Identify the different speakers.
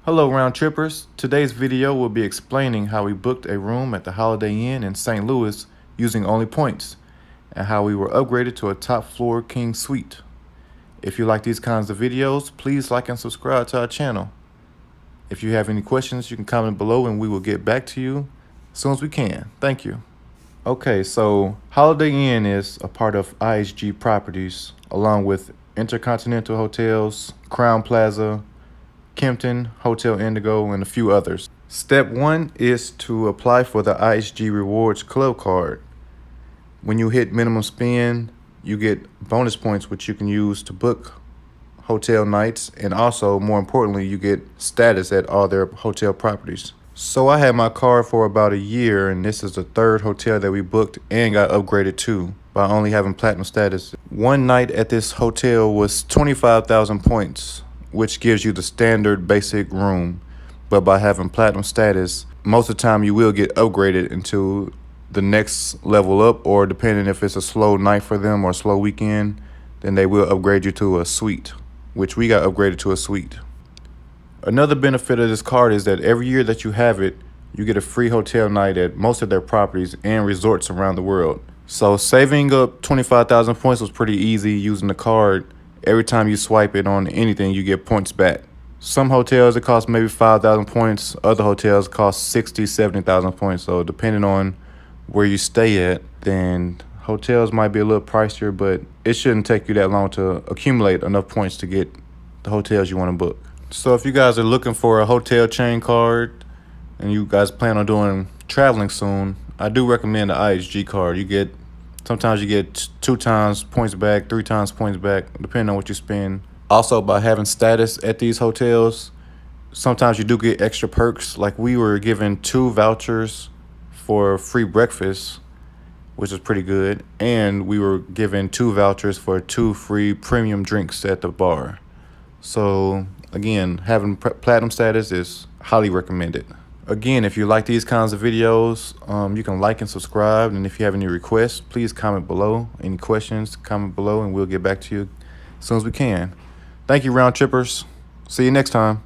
Speaker 1: Hello round trippers. Today's video will be explaining how we booked a room at the Holiday Inn in St. Louis using only points, and how we were upgraded to a top floor king suite. If you like these kinds of videos, please like and subscribe to our channel. If you have any questions, you can comment below and we will get back to you as soon as we can. Thank you. Okay, so Holiday Inn is a part of IHG Properties, along with Intercontinental Hotels, Crown Plaza, Kempton, Hotel Indigo, and a few others. Step 1 is to apply for the IHG Rewards Club card. When you hit minimum spend, you get bonus points which you can use to book hotel nights, and also, more importantly, you get status at all their hotel properties. So I had my card for about a year, and this is the third hotel that we booked and got upgraded to by only having platinum status. One night at this hotel was 25,000 points, which gives you the standard basic room. But by having platinum status, most of the time you will get upgraded into the next level up, or depending if it's a slow night for them or a slow weekend, then they will upgrade you to a suite, which we got upgraded to a suite. Another benefit of this card is that every year that you have it, you get a free hotel night at most of their properties and resorts around the world. So saving up 25,000 points was pretty easy using the card. Every time you swipe it on anything, you get points back. Some hotels, it costs maybe 5,000 points. Other hotels cost 60, 70,000 points. So depending on where you stay at, then hotels might be a little pricier, but it shouldn't take you that long to accumulate enough points to get the hotels you want to book. So if you guys are looking for a hotel chain card and you guys plan on doing traveling soon, I do recommend the IHG card. Sometimes you get 2 times points back, 3 times points back, depending on what you spend. Also, by having status at these hotels, sometimes you do get extra perks. Like we were given 2 vouchers for free breakfast, which is pretty good. And we were given 2 vouchers for 2 free premium drinks at the bar. So again, having platinum status is highly recommended. Again, if you like these kinds of videos, you can like and subscribe. And if you have any requests, please comment below. Any questions, comment below, and we'll get back to you as soon as we can. Thank you, round trippers. See you next time.